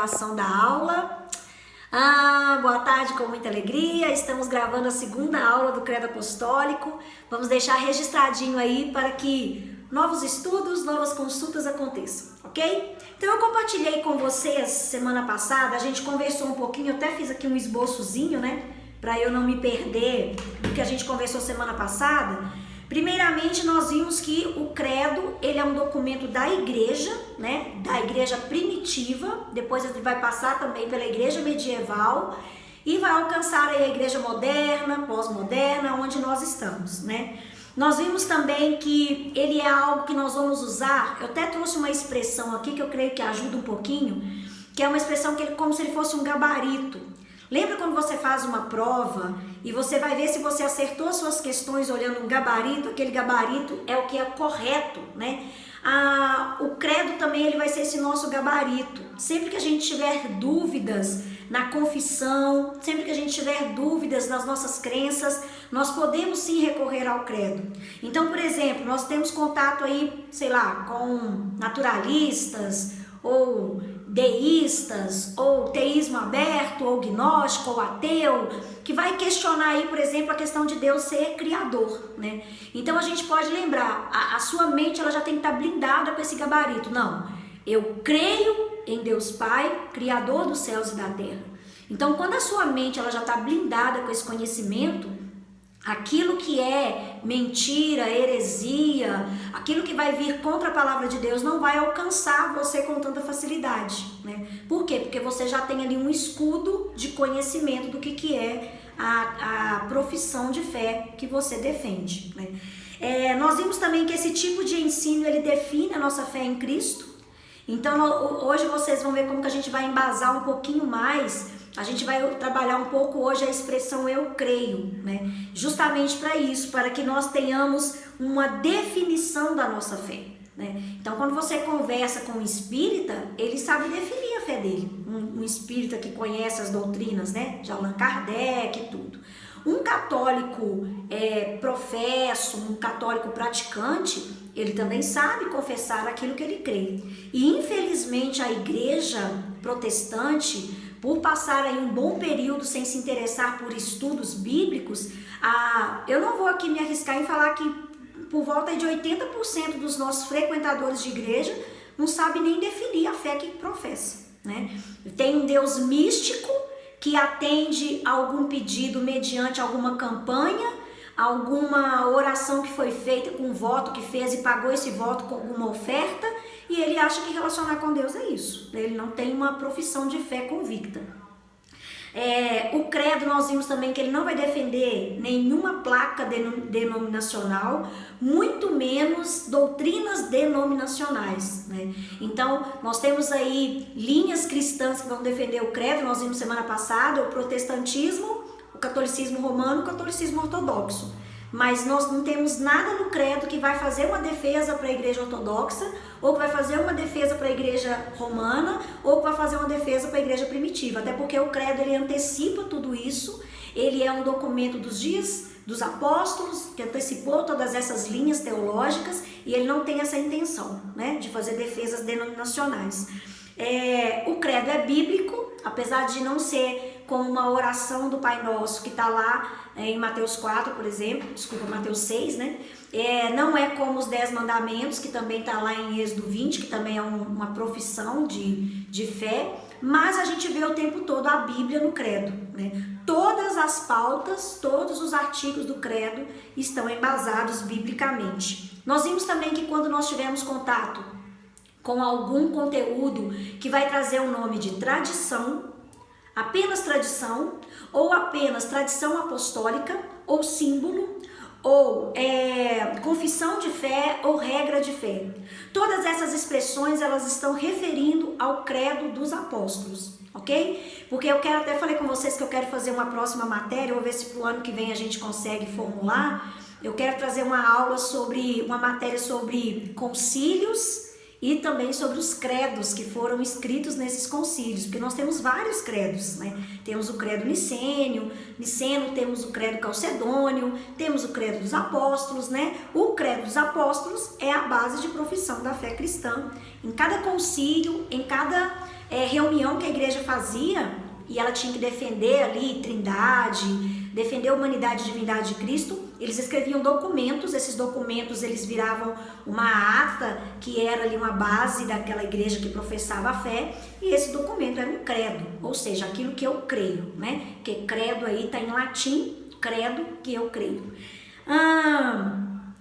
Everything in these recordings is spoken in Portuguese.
Ação da aula. Boa tarde, com muita alegria. Estamos gravando a segunda aula do Credo Apostólico. Vamos deixar registradinho aí para que novos estudos, novas consultas aconteçam, ok? Então eu compartilhei com vocês semana passada, a gente conversou um pouquinho, eu até fiz aqui um esboçozinho, né? Para eu não me perder do que a gente conversou semana passada. Primeiramente, nós vimos que o credo, ele é um documento da igreja, né? Da igreja primitiva, depois ele vai passar também pela igreja medieval e vai alcançar aí a igreja moderna, pós-moderna, onde nós estamos, né? Nós vimos também que ele é algo que nós vamos usar, eu até trouxe uma expressão aqui que eu creio que ajuda um pouquinho, que é uma expressão que ele, como se ele fosse um gabarito. Lembra quando você faz uma prova e você vai ver se você acertou suas questões olhando um gabarito? Aquele gabarito é o que é correto, né? O credo também ele vai ser esse nosso gabarito. Sempre que a gente tiver dúvidas na confissão, sempre que a gente tiver dúvidas nas nossas crenças, nós podemos sim recorrer ao credo. Então, por exemplo, nós temos contato aí, sei lá, com naturalistas ou deístas, ou teísmo aberto, ou gnóstico, ou ateu, que vai questionar aí, por exemplo, a questão de Deus ser criador, né? Então a gente pode lembrar, a sua mente ela já tem que estar blindada com esse gabarito. Não, eu creio em Deus Pai, criador dos céus e da terra. Então quando a sua mente ela já está blindada com esse conhecimento, aquilo que é mentira, heresia, aquilo que vai vir contra a palavra de Deus não vai alcançar você com tanta facilidade, né? Por quê? Porque você já tem ali um escudo de conhecimento do que é a profissão de fé que você defende, né? Nós vimos também que esse tipo de ensino ele define a nossa fé em Cristo. Então hoje vocês vão ver como que a gente vai embasar um pouquinho mais. A gente vai trabalhar um pouco hoje a expressão eu creio, né? Justamente para isso, para que nós tenhamos uma definição da nossa fé, né? Então, quando você conversa com um espírita, ele sabe definir a fé dele. Um espírita que conhece as doutrinas, né? De Allan Kardec e tudo. Um católico professo, um católico praticante, ele também sabe confessar aquilo que ele crê. E, infelizmente, a igreja protestante, por passar aí um bom período sem se interessar por estudos bíblicos, eu não vou aqui me arriscar em falar que por volta de 80% dos nossos frequentadores de igreja não sabe nem definir a fé que professa, né? Tem um Deus místico que atende a algum pedido mediante alguma campanha, alguma oração que foi feita com um voto que fez e pagou esse voto com alguma oferta, e ele acha que relacionar com Deus é isso. Ele não tem uma profissão de fé convicta. O credo nós vimos também que ele não vai defender nenhuma placa denominacional, muito menos doutrinas denominacionais, né? Então nós temos aí linhas cristãs que vão defender o credo. Nós vimos semana passada o protestantismo, o catolicismo romano, o catolicismo ortodoxo. Mas nós não temos nada no credo que vai fazer uma defesa para a igreja ortodoxa, ou que vai fazer uma defesa para a igreja romana, ou que vai fazer uma defesa para a igreja primitiva. Até porque o credo ele antecipa tudo isso, ele é um documento dos dias dos apóstolos, que antecipou todas essas linhas teológicas, e ele não tem essa intenção, né, de fazer defesas denominacionais. O credo é bíblico, apesar de não ser como uma oração do Pai Nosso que está lá em Mateus 4, por exemplo, Mateus 6, né? Não é como os 10 mandamentos, que também está lá em Êxodo 20, que também é uma profissão de fé, mas a gente vê o tempo todo a Bíblia no credo, né? Todas as pautas, todos os artigos do credo estão embasados biblicamente. Nós vimos também que quando nós tivermos contato com algum conteúdo que vai trazer o nome de tradição, apenas tradição, ou apenas tradição apostólica, ou símbolo, ou confissão de fé, ou regra de fé. Todas essas expressões, elas estão referindo ao credo dos apóstolos, ok? Porque eu até falei com vocês que eu quero fazer uma próxima matéria, vou ver se pro ano que vem a gente consegue formular. Eu quero trazer uma matéria sobre concílios, e também sobre os credos que foram escritos nesses concílios, porque nós temos vários credos, né? Temos o credo niceno, temos o credo calcedônio, temos o credo dos apóstolos, né? O credo dos apóstolos é a base de profissão da fé cristã. Em cada concílio, em cada reunião que a igreja fazia e ela tinha que defender ali Trindade, defender a humanidade e divindade de Cristo, eles escreviam documentos, esses documentos eles viravam uma ata que era ali uma base daquela igreja que professava a fé, e esse documento era um credo, ou seja, aquilo que eu creio, né? Porque credo aí está em latim, credo, que eu creio.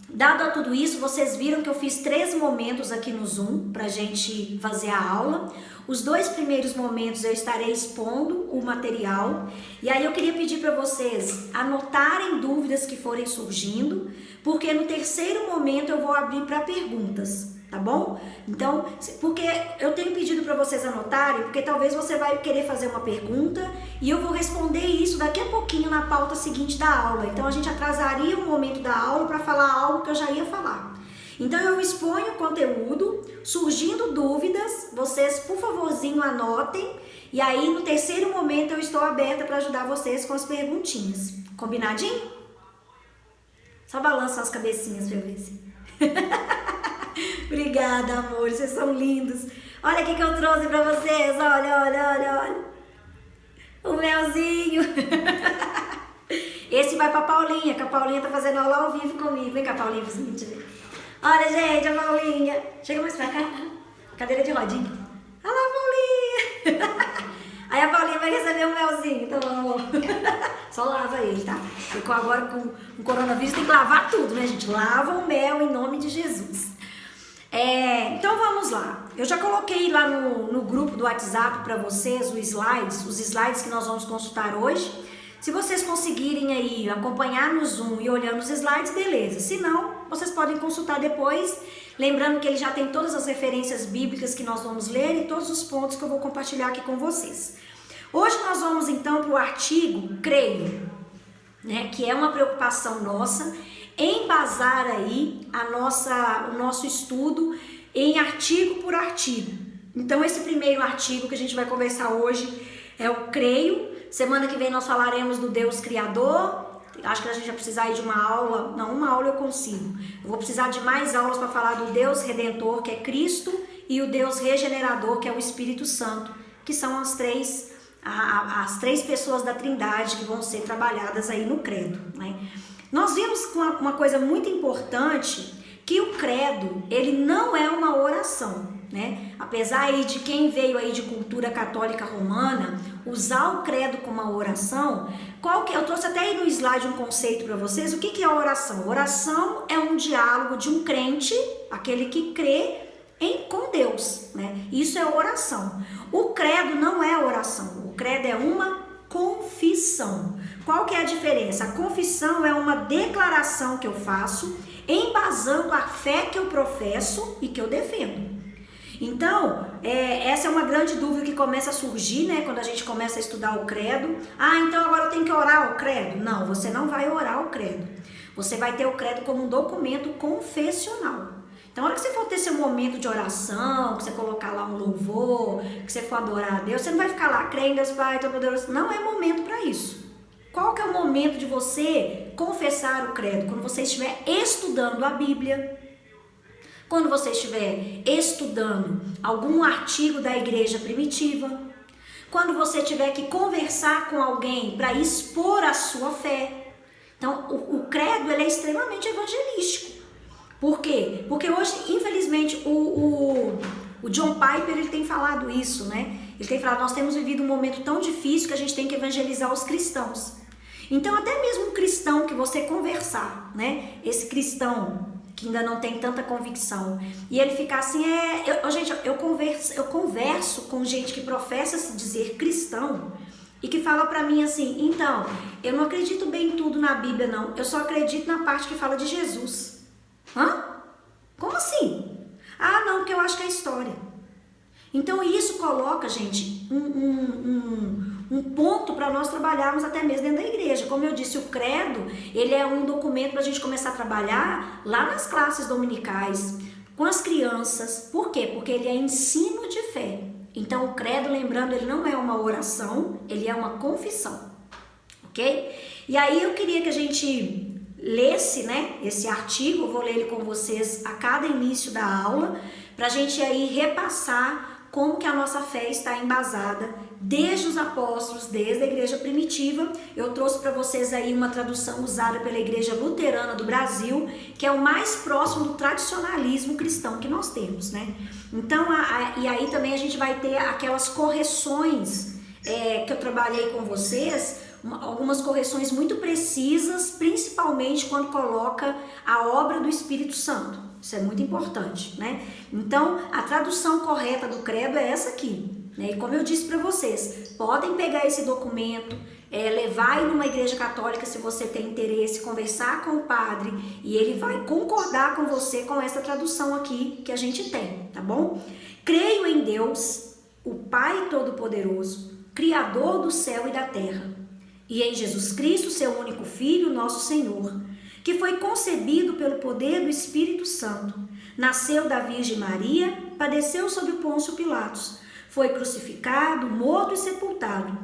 Dado a tudo isso, vocês viram que eu fiz 3 momentos aqui no Zoom pra gente fazer a aula. Os 2 primeiros momentos eu estarei expondo o material, e aí eu queria pedir para vocês anotarem dúvidas que forem surgindo, porque no 3º momento eu vou abrir para perguntas, tá bom? Então, porque eu tenho pedido para vocês anotarem, porque talvez você vai querer fazer uma pergunta e eu vou responder isso daqui a pouquinho na pauta seguinte da aula. Então a gente atrasaria o momento da aula para falar algo que eu já ia falar. Então eu exponho o conteúdo, surgindo dúvidas, vocês por favorzinho anotem, e aí no 3º momento eu estou aberta para ajudar vocês com as perguntinhas. Combinadinho? Só balança as cabecinhas pra eu ver se... Obrigada, amor, vocês são lindos. Olha o que eu trouxe pra vocês, olha. O melzinho. Esse vai pra Paulinha, que a Paulinha tá fazendo aula ao vivo comigo. Vem cá, Paulinha, pra você ver. Olha, gente, a Paulinha. Chega mais pra cá. Cadeira de rodinha. Olha lá, Paulinha. Aí a Paulinha vai receber um melzinho. Então, amor. Só lava ele, tá? Porque agora com o coronavírus tem que lavar tudo, né, gente? Lava o mel em nome de Jesus. Então vamos lá. Eu já coloquei lá no grupo do WhatsApp para vocês os slides que nós vamos consultar hoje. Se vocês conseguirem aí acompanhar no Zoom e olhando os slides, beleza. Se não, vocês podem consultar depois, lembrando que ele já tem todas as referências bíblicas que nós vamos ler e todos os pontos que eu vou compartilhar aqui com vocês. Hoje nós vamos então para o artigo creio, né, que é uma preocupação nossa, embasar aí o nosso estudo em artigo por artigo. Então esse primeiro artigo que a gente vai conversar hoje é o creio. Semana que vem nós falaremos do Deus Criador. Acho que a gente vai precisar de uma aula. Não, uma aula eu consigo. Eu vou precisar de mais aulas para falar do Deus Redentor, que é Cristo, e o Deus Regenerador, que é o Espírito Santo, que são as três pessoas da Trindade que vão ser trabalhadas aí no credo, né? Nós vimos uma coisa muito importante, que o credo, ele não é uma oração, né? Apesar aí de quem veio aí de cultura católica romana usar o credo como uma oração, eu trouxe até aí no slide um conceito para vocês. O que é a oração? Oração é um diálogo de um crente, aquele que crê com Deus, né? Isso é oração. O credo não é oração. O credo é uma confissão. Qual que é a diferença? A confissão é uma declaração que eu faço embasando a fé que eu professo e que eu defendo. Então, essa é uma grande dúvida que começa a surgir, né, quando a gente começa a estudar o credo. Então agora eu tenho que orar o credo? Não, você não vai orar o credo. Você vai ter o credo como um documento confessional. Então, na hora que você for ter seu momento de oração, que você colocar lá um louvor, que você for adorar a Deus, você não vai ficar lá, creio em Deus Pai, Todo-Poderoso. Não é momento para isso. Qual que é o momento de você confessar o credo? Quando você estiver estudando a Bíblia, quando você estiver estudando algum artigo da igreja primitiva, quando você tiver que conversar com alguém para expor a sua fé. Então, o credo ele é extremamente evangelístico. Por quê? Porque hoje, infelizmente, o John Piper ele tem falado isso, né? Ele tem falado, nós temos vivido um momento tão difícil que a gente tem que evangelizar os cristãos. Então, até mesmo um cristão que você conversar, né? Esse cristão que ainda não tem tanta convicção, e ele ficar assim, eu converso com gente que professa se dizer cristão, e que fala pra mim assim, então, eu não acredito bem em tudo na Bíblia não, eu só acredito na parte que fala de Jesus. Como assim? Não, porque eu acho que é história. Então isso coloca, gente, um ponto para nós trabalharmos até mesmo dentro da igreja. Como eu disse, o credo, ele é um documento para a gente começar a trabalhar lá nas classes dominicais, com as crianças. Por quê? Porque ele é ensino de fé. Então o credo, lembrando, ele não é uma oração, ele é uma confissão. Ok? E aí eu queria que a gente lesse, né, esse artigo, eu vou ler ele com vocês a cada início da aula, para a gente aí repassar como que a nossa fé está embasada desde os apóstolos, desde a igreja primitiva. Eu trouxe para vocês aí uma tradução usada pela Igreja Luterana do Brasil, que é o mais próximo do tradicionalismo cristão que nós temos, né? Então, e aí também a gente vai ter aquelas correções que eu trabalhei com vocês, algumas correções muito precisas, principalmente quando coloca a obra do Espírito Santo. Isso é muito importante, né? Então, a tradução correta do credo é essa aqui, né? E como eu disse para vocês, podem pegar esse documento, levar ele numa igreja católica se você tem interesse, conversar com o padre e ele vai concordar com você com essa tradução aqui que a gente tem, tá bom? Creio em Deus, o Pai Todo-Poderoso, Criador do céu e da terra, e em Jesus Cristo, seu único Filho, nosso Senhor, que foi concebido pelo poder do Espírito Santo, nasceu da Virgem Maria, padeceu sob Pôncio Pilatos, foi crucificado, morto e sepultado,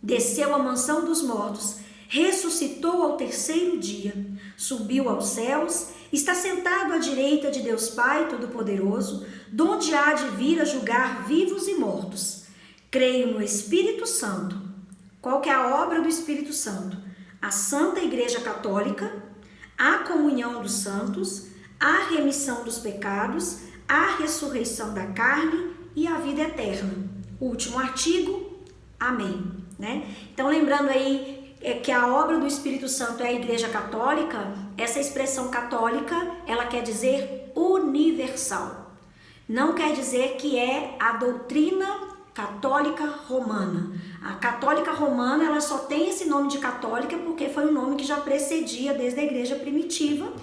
desceu à mansão dos mortos, ressuscitou ao terceiro dia, subiu aos céus, está sentado à direita de Deus Pai Todo-Poderoso, donde há de vir a julgar vivos e mortos. Creio no Espírito Santo. Qual que é a obra do Espírito Santo? A Santa Igreja Católica, a comunhão dos santos, a remissão dos pecados, a ressurreição da carne e a vida eterna. Último artigo, amém. Né? Então, lembrando aí que a obra do Espírito Santo é a Igreja Católica, essa expressão católica, ela quer dizer universal. Não quer dizer que é a doutrina católica romana. A católica romana, ela só tem esse nome de católica porque foi um nome que já precedia desde a igreja primitiva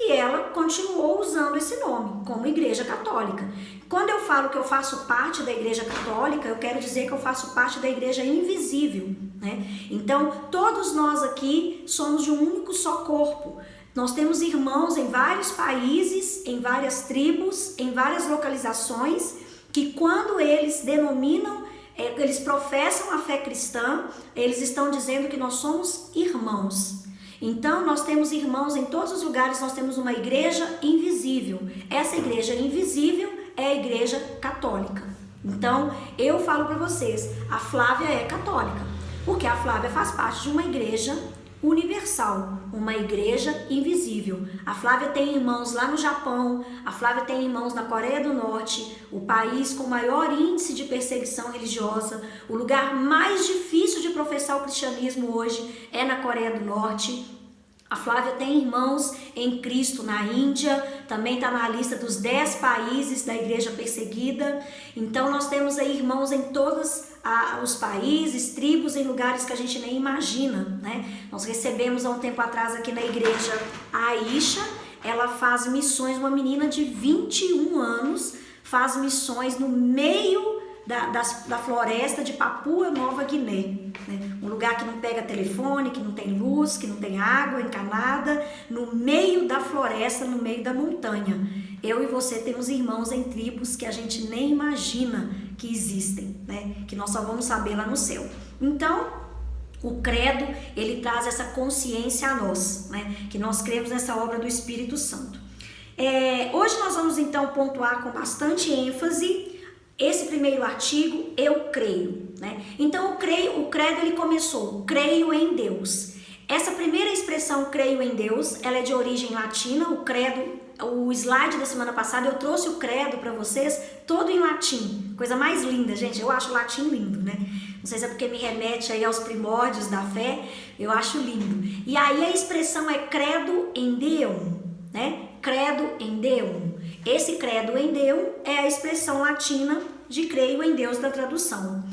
e ela continuou usando esse nome como igreja católica. Quando eu falo que eu faço parte da igreja católica, eu quero dizer que eu faço parte da igreja invisível, né? Então, todos nós aqui somos de um único só corpo. Nós temos irmãos em vários países, em várias tribos, em várias localizações, que quando eles denominam, eles professam a fé cristã, eles estão dizendo que nós somos irmãos. Então, nós temos irmãos em todos os lugares, nós temos uma igreja invisível. Essa igreja invisível é a igreja católica. Então, eu falo para vocês, a Flávia é católica, porque a Flávia faz parte de uma igreja universal, uma igreja invisível. A Flávia tem irmãos lá no Japão, a Flávia tem irmãos na Coreia do Norte, o país com maior índice de perseguição religiosa, o lugar mais difícil de professar o cristianismo hoje é na Coreia do Norte. A Flávia tem irmãos em Cristo na Índia, também está na lista dos 10 países da igreja perseguida. Então nós temos aí irmãos em todos os países, tribos, em lugares que a gente nem imagina, né? Nós recebemos há um tempo atrás aqui na igreja a Aisha, ela faz missões, uma menina de 21 anos, faz missões no meio da floresta de Papua Nova Guiné, né? Um lugar que não pega telefone, que não tem luz, que não tem água encanada, no meio da floresta, no meio da montanha. Eu e você temos irmãos em tribos que a gente nem imagina que existem, né? Que nós só vamos saber lá no céu. Então, o credo, ele traz essa consciência a nós, né? Que nós cremos nessa obra do Espírito Santo. Hoje nós vamos então pontuar com bastante ênfase esse primeiro artigo, eu creio, né? Então o credo ele começou, creio em Deus. Essa primeira expressão, creio em Deus, ela é de origem latina. O credo, o slide da semana passada, eu trouxe o credo para vocês, todo em latim. Coisa mais linda, gente, eu acho o latim lindo, né? Não sei se é porque me remete aí aos primórdios da fé, eu acho lindo. E aí a expressão é credo em Deus, né? Credo em Deus. Esse credo em Deus é a expressão latina de creio em Deus da tradução.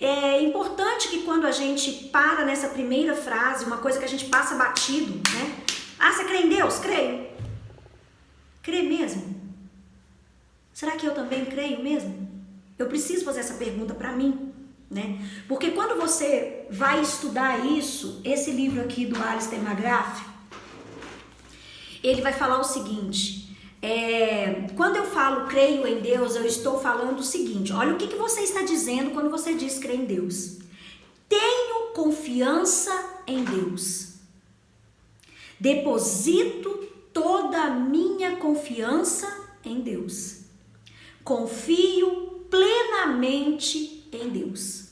É importante que quando a gente para nessa primeira frase, uma coisa que a gente passa batido, né? Ah, você crê em Deus? Creio. Crê mesmo? Será que eu também creio mesmo? Eu preciso fazer essa pergunta para mim, né? Porque quando você vai estudar isso, esse livro aqui do Alistair McGrath, ele vai falar o seguinte: quando eu falo creio em Deus, eu estou falando o seguinte: olha o que você está dizendo quando você diz crer em Deus. Tenho confiança em Deus. Deposito toda a minha confiança em Deus. Confio plenamente em Deus.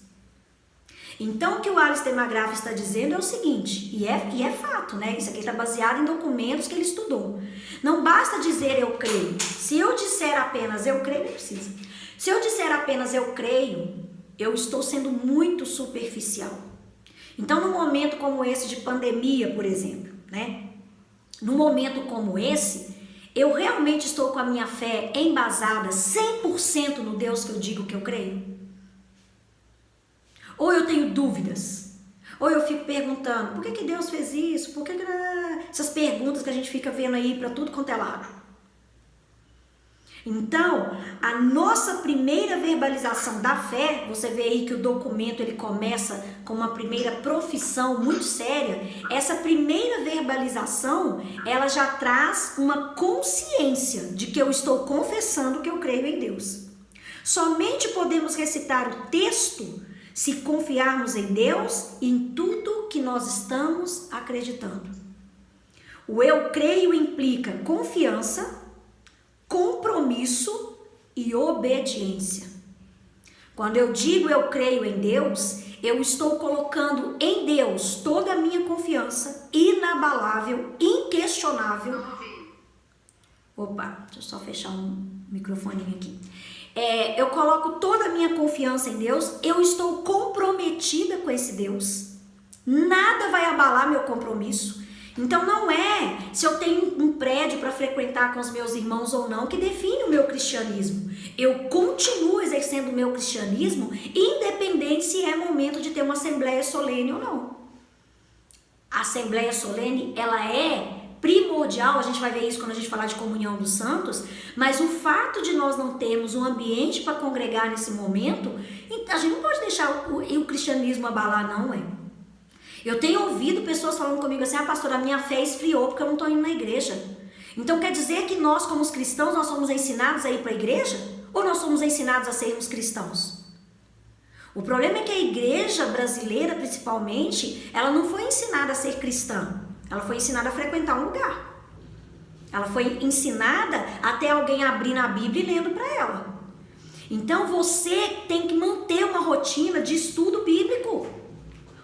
Então, o que o Alistair McGrath está dizendo é o seguinte, e é fato, né? Isso aqui está baseado em documentos que ele estudou. Não basta dizer eu creio. Se eu disser apenas eu creio, não precisa. Se eu disser apenas eu creio, eu estou sendo muito superficial. Então, num momento como esse de pandemia, por exemplo, né? Num momento como esse, eu realmente estou com a minha fé embasada 100% no Deus que eu digo que eu creio? Ou eu tenho dúvidas? Ou eu fico perguntando, por que Deus fez isso? Por que essas perguntas que a gente fica vendo aí para tudo quanto é lado? Então, a nossa primeira verbalização da fé, você vê aí que o documento ele começa com uma primeira profissão muito séria. Essa primeira verbalização, ela já traz uma consciência de que eu estou confessando que eu creio em Deus. Somente podemos recitar o texto se confiarmos em Deus e em tudo que nós estamos acreditando. O eu creio implica confiança, compromisso e obediência. Quando eu digo eu creio em Deus, eu estou colocando em Deus toda a minha confiança, inabalável, inquestionável. Opa, deixa eu só fechar um microfoninho aqui. Eu coloco toda a minha confiança em Deus, eu estou comprometida com esse Deus. Nada vai abalar meu compromisso. Então não é se eu tenho um prédio para frequentar com os meus irmãos ou não que define o meu cristianismo. Eu continuo exercendo o meu cristianismo independente se é momento de ter uma assembleia solene ou não. A assembleia solene, ela é primordial, a gente vai ver isso quando a gente falar de comunhão dos santos, mas o fato de nós não termos um ambiente para congregar nesse momento, a gente não pode deixar o cristianismo abalar não, Eu tenho ouvido pessoas falando comigo assim, pastora, a minha fé esfriou porque eu não estou indo na igreja. Então quer dizer que nós como os cristãos, nós somos ensinados a ir para a igreja? Ou nós somos ensinados a sermos cristãos? O problema é que a igreja brasileira, principalmente, ela não foi ensinada a ser cristã. Ela foi ensinada a frequentar um lugar. Ela foi ensinada a ter alguém abrindo a Bíblia e lendo para ela. Então você tem que manter uma rotina de estudo bíblico.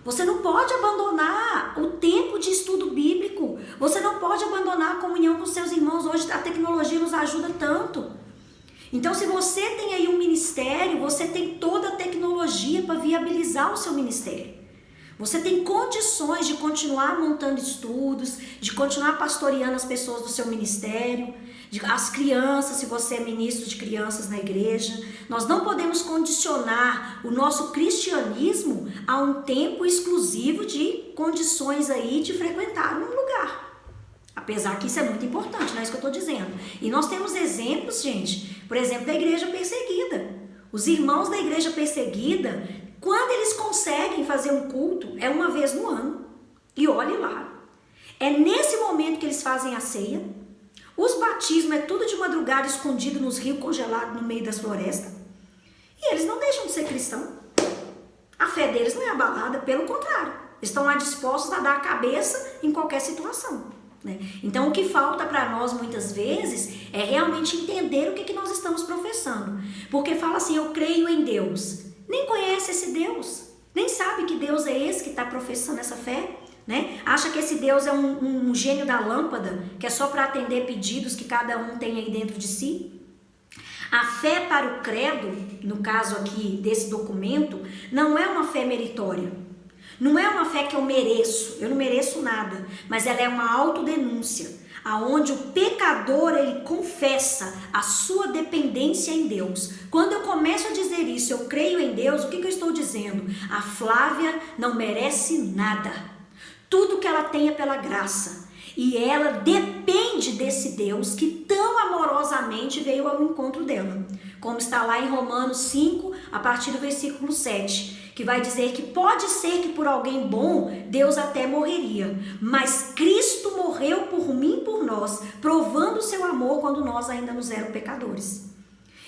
Você não pode abandonar o tempo de estudo bíblico. Você não pode abandonar a comunhão com seus irmãos. Hoje a tecnologia nos ajuda tanto. Então, se você tem aí um ministério, você tem toda a tecnologia para viabilizar o seu ministério. Você tem condições de continuar montando estudos, de continuar pastoreando as pessoas do seu ministério, as crianças, se você é ministro de crianças na igreja. Nós não podemos condicionar o nosso cristianismo a um tempo exclusivo de condições aí de frequentar um lugar. Apesar que isso é muito importante, não é isso que eu estou dizendo. E nós temos exemplos, gente, por exemplo, da igreja perseguida. Os irmãos da igreja perseguida, quando eles conseguem fazer um culto, é uma vez no ano. E olhe lá. É nesse momento que eles fazem a ceia. Os batismos é tudo de madrugada escondido nos rios congelados no meio das florestas. E eles não deixam de ser cristãos. A fé deles não é abalada, pelo contrário. Eles estão lá dispostos a dar a cabeça em qualquer situação. Né? Então o que falta para nós muitas vezes é realmente entender o que nós estamos professando. Porque fala assim, eu creio em Deus. Nem conhece esse Deus. Nem sabe que Deus é esse que está professando essa fé. Né? Acha que esse Deus é um gênio da lâmpada, que é só para atender pedidos que cada um tem aí dentro de si. A fé para o credo, no caso aqui desse documento, não é uma fé meritória. Não é uma fé que eu não mereço nada, mas ela é uma autodenúncia, aonde o pecador ele confessa a sua dependência em Deus. Quando eu começo a dizer isso, eu creio em Deus, o que eu estou dizendo? A Flávia não merece nada. Tudo que ela tem é pela graça. E ela depende desse Deus que tão amorosamente veio ao encontro dela. Como está lá em Romanos 5, a partir do versículo 7, que vai dizer que pode ser que por alguém bom, Deus até morreria. Mas Cristo morreu por mim e por nós, provando o seu amor quando nós ainda nos éramos pecadores.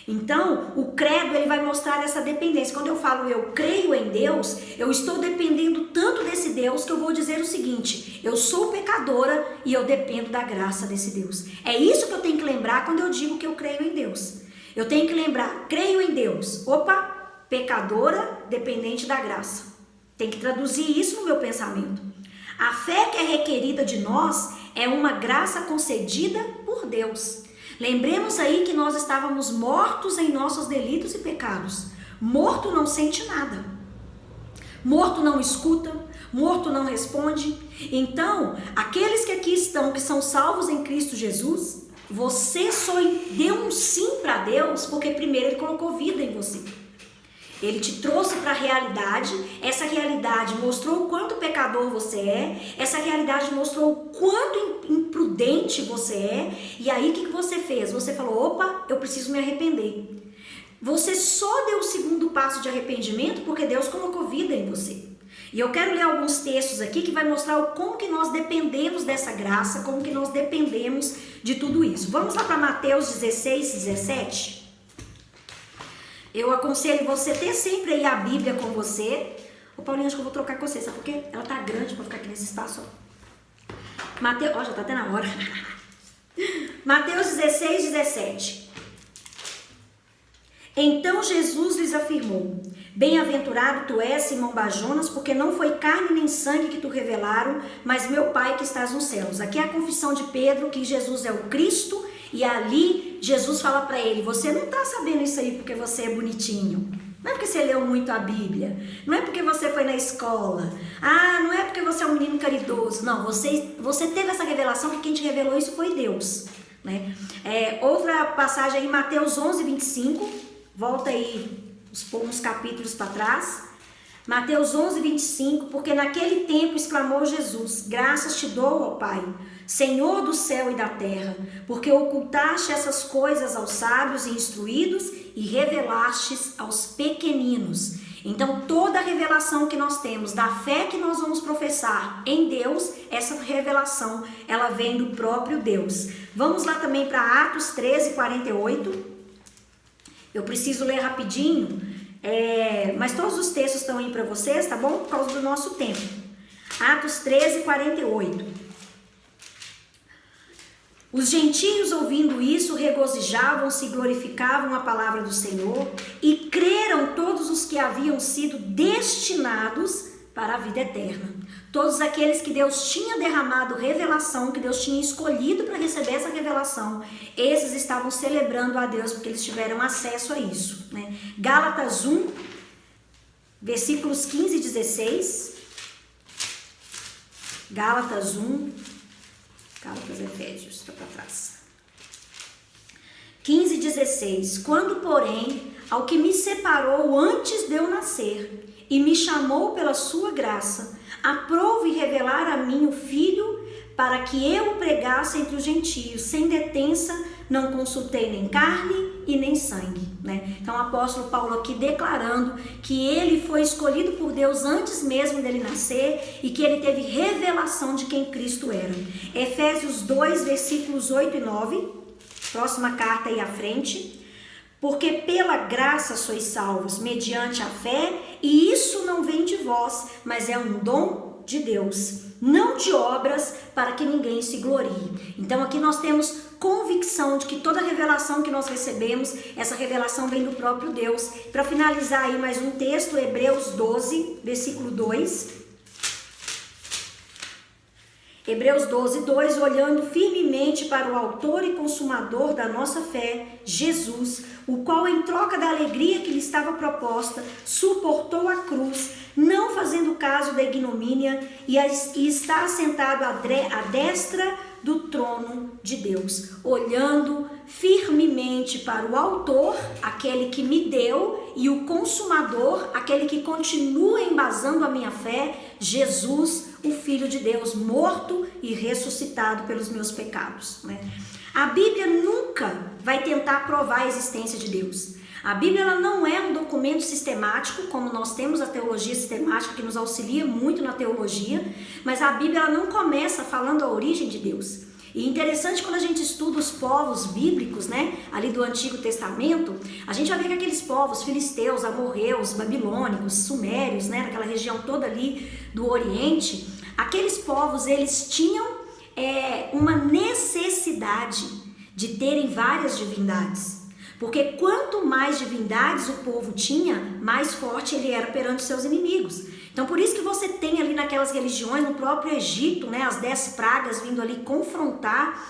Então, o credo ele vai mostrar essa dependência. Quando eu falo eu creio em Deus, eu estou dependendo tanto desse Deus que eu vou dizer o seguinte, eu sou pecadora e eu dependo da graça desse Deus. É isso que eu tenho que lembrar quando eu digo que eu creio em Deus. Eu tenho que lembrar, creio em Deus. Opa, pecadora, dependente da graça. Tem que traduzir isso no meu pensamento. A fé que é requerida de nós é uma graça concedida por Deus. Lembremos aí que nós estávamos mortos em nossos delitos e pecados. Morto não sente nada. Morto não escuta, morto não responde. Então, aqueles que aqui estão, que são salvos em Cristo Jesus, você só deu um sim para Deus porque primeiro Ele colocou vida em você. Ele te trouxe para a realidade, essa realidade mostrou o quanto pecador você é, essa realidade mostrou o quanto imprudente você é, e aí o que você fez? Você falou, opa, eu preciso me arrepender. Você só deu o segundo passo de arrependimento porque Deus colocou vida em você. E eu quero ler alguns textos aqui que vai mostrar como que nós dependemos dessa graça, como que nós dependemos de tudo isso. Vamos lá para Mateus 16, 17. Eu aconselho você ter sempre aí a Bíblia com você. Ô Paulinho, acho que eu vou trocar com você, sabe por quê? Ela tá grande para ficar aqui nesse espaço. Mateus, ó, já tá até na hora. Mateus 16, 17. Então Jesus lhes afirmou: bem-aventurado tu és, Simão Bajonas, porque não foi carne nem sangue que tu revelaram, mas meu Pai que estás nos céus. Aqui é a confissão de Pedro que Jesus é o Cristo, e ali Jesus fala para ele: você não está sabendo isso aí porque você é bonitinho, não é porque você leu muito a Bíblia, não é porque você foi na escola, não é porque você é um menino caridoso, não, você teve essa revelação que quem te revelou isso foi Deus, né? Outra passagem em Mateus 11, 25, volta aí uns capítulos para trás. Mateus 11, 25, porque naquele tempo exclamou Jesus: graças te dou, ó Pai, Senhor do céu e da terra, porque ocultaste essas coisas aos sábios e instruídos e revelastes aos pequeninos. Então toda a revelação que nós temos, da fé que nós vamos professar em Deus, essa revelação, ela vem do próprio Deus. Vamos lá também para Atos 13, 48. Eu preciso ler rapidinho, mas todos os textos estão aí para vocês, tá bom? Por causa do nosso tempo. Atos 13, 48. Os gentios, ouvindo isso, regozijavam-se e glorificavam a palavra do Senhor, e creram todos os que haviam sido destinados para a vida eterna. Todos aqueles que Deus tinha derramado revelação, que Deus tinha escolhido para receber essa revelação, esses estavam celebrando a Deus porque eles tiveram acesso a isso, né? Gálatas 1, versículos 15 e 16. Gálatas Efésios, está para trás. 15 e 16. Quando, porém, ao que me separou antes de eu nascer e me chamou pela sua graça, aprove revelar a mim o Filho, para que eu o pregasse entre os gentios, sem detença, não consultei nem carne e nem sangue, né? Então o apóstolo Paulo aqui declarando que ele foi escolhido por Deus antes mesmo dele nascer e que ele teve revelação de quem Cristo era. Efésios 2, versículos 8 e 9, próxima carta aí à frente. Porque pela graça sois salvos, mediante a fé, e isso não vem de vós, mas é um dom de Deus, não de obras, para que ninguém se glorie. Então aqui nós temos convicção de que toda revelação que nós recebemos, essa revelação vem do próprio Deus. Para finalizar aí mais um texto, Hebreus 12, versículo 2. Hebreus 12, 2, olhando firmemente para o autor e consumador da nossa fé, Jesus, o qual em troca da alegria que lhe estava proposta, suportou a cruz, não fazendo caso da ignomínia, e está assentado à destra do trono de Deus, olhando firmemente para o autor, aquele que me deu, e o consumador, aquele que continua embasando a minha fé, Jesus, o Filho de Deus, morto e ressuscitado pelos meus pecados, né? A Bíblia nunca vai tentar provar a existência de Deus. A Bíblia ela não é um documento sistemático, como nós temos a teologia sistemática, que nos auxilia muito na teologia, mas a Bíblia ela não começa falando a origem de Deus. E interessante quando a gente estuda os povos bíblicos, né, ali do Antigo Testamento, a gente vai ver que aqueles povos filisteus, amorreus, babilônicos, sumérios, né, naquela região toda ali do Oriente, aqueles povos eles tinham uma necessidade de terem várias divindades. Porque quanto mais divindades o povo tinha, mais forte ele era perante seus inimigos. Então por isso que você tem ali naquelas religiões, no próprio Egito, né, as 10 pragas vindo ali confrontar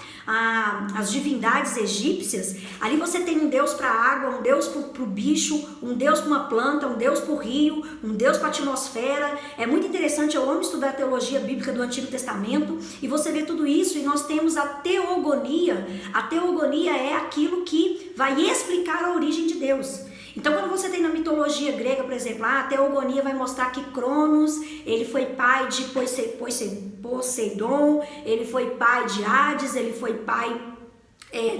as divindades egípcias. Ali você tem um deus para a água, um deus para o bicho, um deus para uma planta, um deus para o rio, um deus para a atmosfera. É muito interessante, eu amo estudar a teologia bíblica do Antigo Testamento e você vê tudo isso e nós temos a teogonia. A teogonia é aquilo que vai explicar a origem de Deus. Então quando você tem na mitologia grega, por exemplo, a teogonia vai mostrar que Cronos, ele foi pai de Poseidon, ele foi pai de Hades, ele foi pai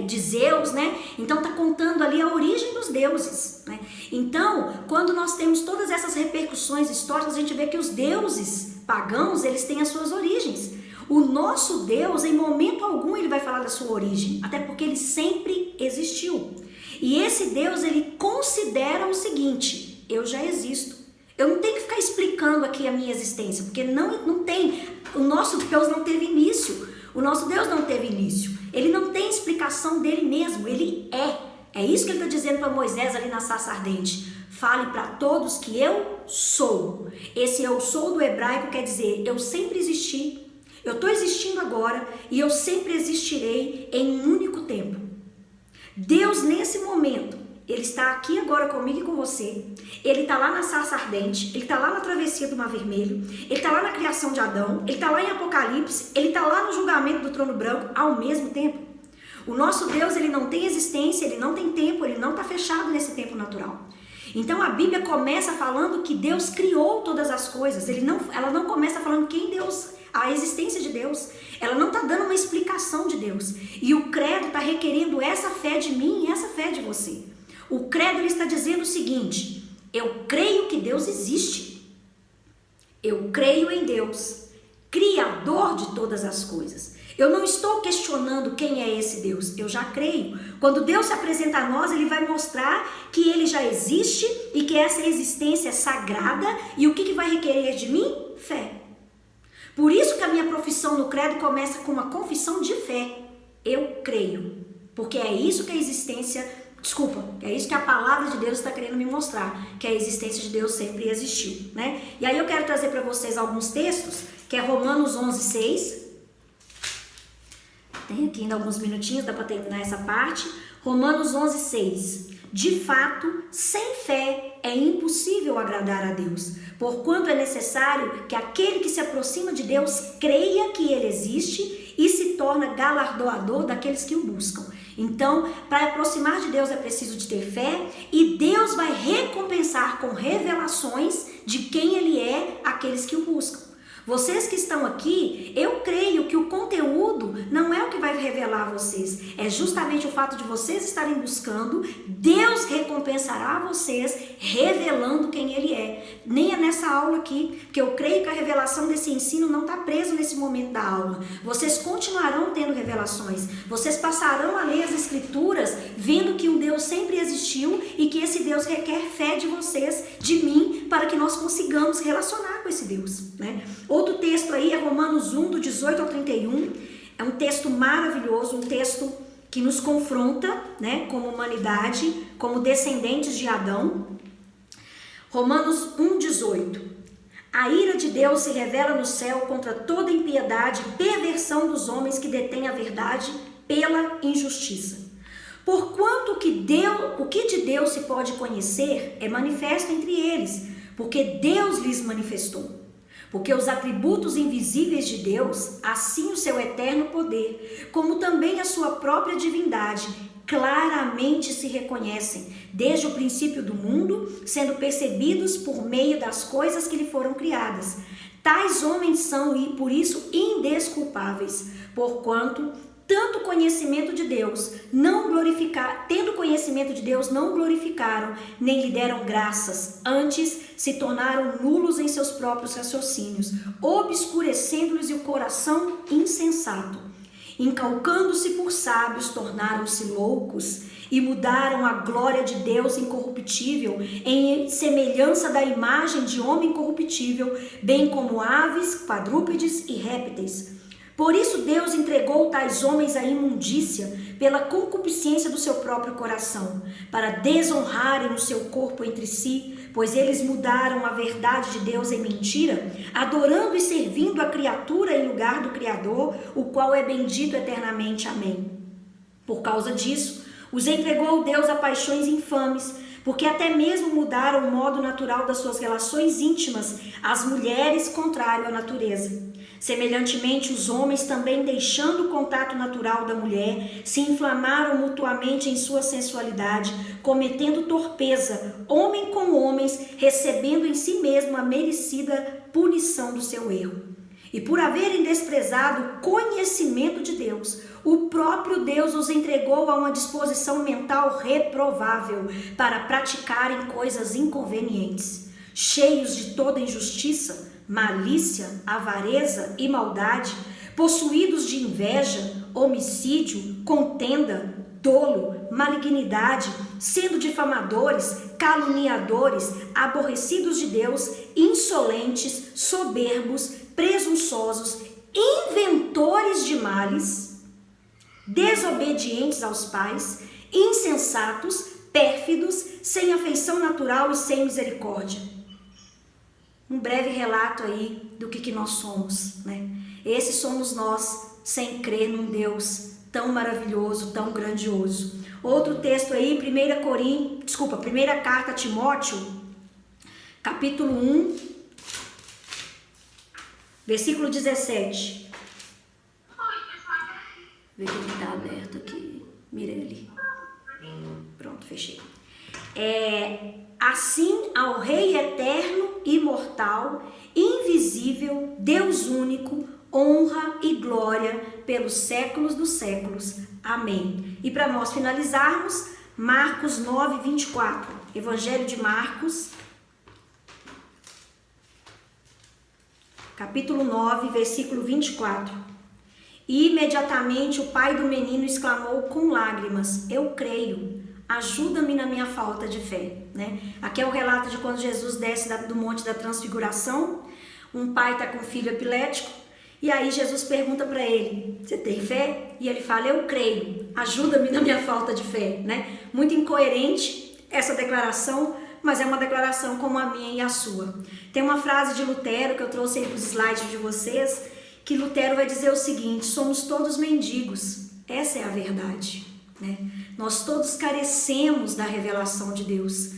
de Zeus, né? Então tá contando ali a origem dos deuses, né? Então, quando nós temos todas essas repercussões históricas, a gente vê que os deuses pagãos, eles têm as suas origens. O nosso Deus, em momento algum, ele vai falar da sua origem, até porque ele sempre existiu. E esse Deus, ele considera o seguinte: eu já existo. Eu não tenho que ficar explicando aqui a minha existência, porque não tem. O nosso Deus não teve início. O nosso Deus não teve início. Ele não tem explicação dele mesmo. Ele é. É isso que ele está dizendo para Moisés ali na sarça ardente. Fale para todos que eu sou. Esse eu sou do hebraico quer dizer eu sempre existi. Eu estou existindo agora e eu sempre existirei em um único tempo. Deus, nesse momento, ele está aqui agora comigo e com você. Ele está lá na sarça ardente, ele está lá na travessia do Mar Vermelho, ele está lá na criação de Adão, ele está lá em Apocalipse, ele está lá no julgamento do trono branco ao mesmo tempo. O nosso Deus, ele não tem existência, ele não tem tempo, ele não está fechado nesse tempo natural. Então a Bíblia começa falando que Deus criou todas as coisas. Ela não começa falando quem Deus, a existência de Deus. Ela não está dando uma explicação de Deus. E o credo está requerendo essa fé de mim e essa fé de você. O credo ele está dizendo o seguinte: eu creio que Deus existe. Eu creio em Deus, Criador de todas as coisas. Eu não estou questionando quem é esse Deus, eu já creio. Quando Deus se apresenta a nós, ele vai mostrar que ele já existe e que essa existência é sagrada. E o que vai requerer de mim? Fé. Por isso que a minha profissão no credo começa com uma confissão de fé. Eu creio. Porque é isso que a existência... é isso que a palavra de Deus está querendo me mostrar. Que a existência de Deus sempre existiu, né? E aí eu quero trazer para vocês alguns textos, que é Romanos 11:6. Tem aqui ainda alguns minutinhos, dá para terminar essa parte. Romanos 11:6. De fato, sem fé é impossível agradar a Deus, porquanto é necessário que aquele que se aproxima de Deus creia que ele existe e se torna galardoador daqueles que o buscam. Então, para aproximar de Deus é preciso de ter fé, e Deus vai recompensar com revelações de quem ele é aqueles que o buscam. Vocês que estão aqui, eu creio que o conteúdo não é o que vai revelar a vocês, é justamente o fato de vocês estarem buscando. Deus recompensará vocês revelando quem ele é. Nem é nessa aula aqui, porque eu creio que a revelação desse ensino não está preso nesse momento da aula. Vocês continuarão tendo revelações, vocês passarão a ler as escrituras vendo que um Deus sempre existiu e que esse Deus requer fé de vocês, de mim, para que nós consigamos relacionar com esse Deus, né? Outro texto aí é Romanos 1, do 18 ao 31. É um texto maravilhoso, um texto que nos confronta, né, como humanidade, como descendentes de Adão. Romanos 1, 18. A ira de Deus se revela no céu contra toda impiedade e perversão dos homens que detêm a verdade pela injustiça. Porquanto o que de Deus se pode conhecer é manifesto entre eles, porque Deus lhes manifestou. Porque os atributos invisíveis de Deus, assim o seu eterno poder, como também a sua própria divindade, claramente se reconhecem, desde o princípio do mundo, sendo percebidos por meio das coisas que lhe foram criadas. Tais homens são, e por isso, indesculpáveis, porquanto tendo conhecimento de Deus, não glorificaram, nem lhe deram graças, antes se tornaram nulos em seus próprios raciocínios, obscurecendo-lhes o coração insensato. Incalcando-se por sábios, tornaram-se loucos e mudaram a glória de Deus incorruptível em semelhança da imagem de homem corruptível, bem como aves, quadrúpedes e répteis. Por isso Deus entregou tais homens à imundícia pela concupiscência do seu próprio coração, para desonrarem o seu corpo entre si, pois eles mudaram a verdade de Deus em mentira, adorando e servindo a criatura em lugar do Criador, o qual é bendito eternamente. Amém. Por causa disso, os entregou Deus a paixões infames, porque até mesmo mudaram o modo natural das suas relações íntimas, as mulheres contrário à natureza. Semelhantemente, os homens também, deixando o contato natural da mulher, se inflamaram mutuamente em sua sensualidade, cometendo torpeza, homem com homens, recebendo em si mesmo a merecida punição do seu erro. E por haverem desprezado o conhecimento de Deus, o próprio Deus os entregou a uma disposição mental reprovável para praticarem coisas inconvenientes, cheios de toda injustiça, malícia, avareza e maldade, possuídos de inveja, homicídio, contenda, dolo, malignidade, sendo difamadores, caluniadores, aborrecidos de Deus, insolentes, soberbos, presunçosos, inventores de males, desobedientes aos pais, insensatos, pérfidos, sem afeição natural e sem misericórdia. Um breve relato aí do que nós somos, né? Esses somos nós, sem crer num Deus tão maravilhoso, tão grandioso. Outro texto aí, 1 carta a Timóteo, capítulo 1, versículo 17. Vê que ele está aberto aqui, Mirelle. Pronto, fechei. Assim ao Rei eterno, imortal, invisível, Deus único, honra e glória pelos séculos dos séculos. Amém. E para nós finalizarmos, Marcos 9, 24. Evangelho de Marcos, capítulo 9, versículo 24. E imediatamente o pai do menino exclamou com lágrimas: eu creio, ajuda-me na minha falta de fé. Né? Aqui é o relato de quando Jesus desce do Monte da Transfiguração. Um pai está com um filho epilético, e aí Jesus pergunta para ele: você tem fé? E ele fala: eu creio, ajuda-me na minha falta de fé. Né? Muito incoerente essa declaração, mas é uma declaração como a minha e a sua. Tem uma frase de Lutero que eu trouxe aí para os slides de vocês, que Lutero vai dizer o seguinte: somos todos mendigos, essa é a verdade. Né? Nós todos carecemos da revelação de Deus.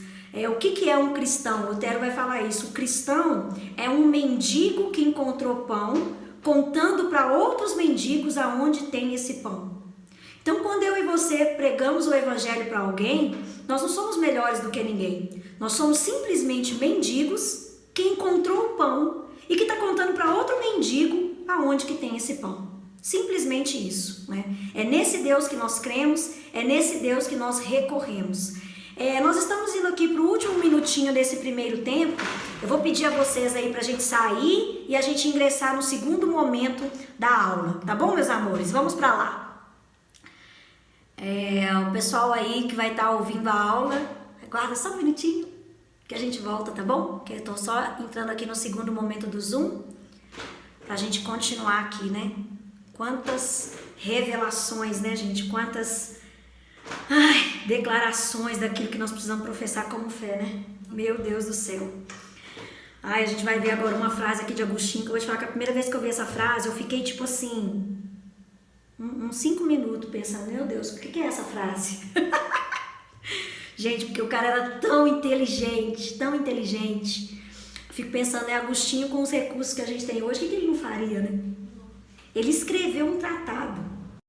O que é um cristão? Lutero vai falar isso. O cristão é um mendigo que encontrou pão, contando para outros mendigos aonde tem esse pão. Então, quando eu e você pregamos o evangelho para alguém, nós não somos melhores do que ninguém. Nós somos simplesmente mendigos que encontrou o pão e que está contando para outro mendigo aonde que tem esse pão. Simplesmente isso, né? É nesse Deus que nós cremos, é nesse Deus que nós recorremos. Nós estamos indo aqui para o último minutinho desse primeiro tempo. Eu vou pedir a vocês aí para a gente sair e a gente ingressar no segundo momento da aula, tá bom, meus amores? Vamos para lá. O pessoal aí que vai estar ouvindo a aula, aguarda só um minutinho que a gente volta, tá bom? Que eu tô só entrando aqui no segundo momento do Zoom pra gente continuar aqui, né? Quantas revelações, né, gente? Quantas declarações daquilo que nós precisamos professar como fé, né? Meu Deus do céu. A gente vai ver agora uma frase aqui de Agostinho, que eu vou te falar que a primeira vez que eu vi essa frase, eu fiquei tipo assim, uns 5 minutos pensando: meu Deus, o que é essa frase? Gente, porque o cara era tão inteligente, tão inteligente. Eu fico pensando, Agostinho com os recursos que a gente tem hoje, o que ele não faria, né? Ele escreveu um tratado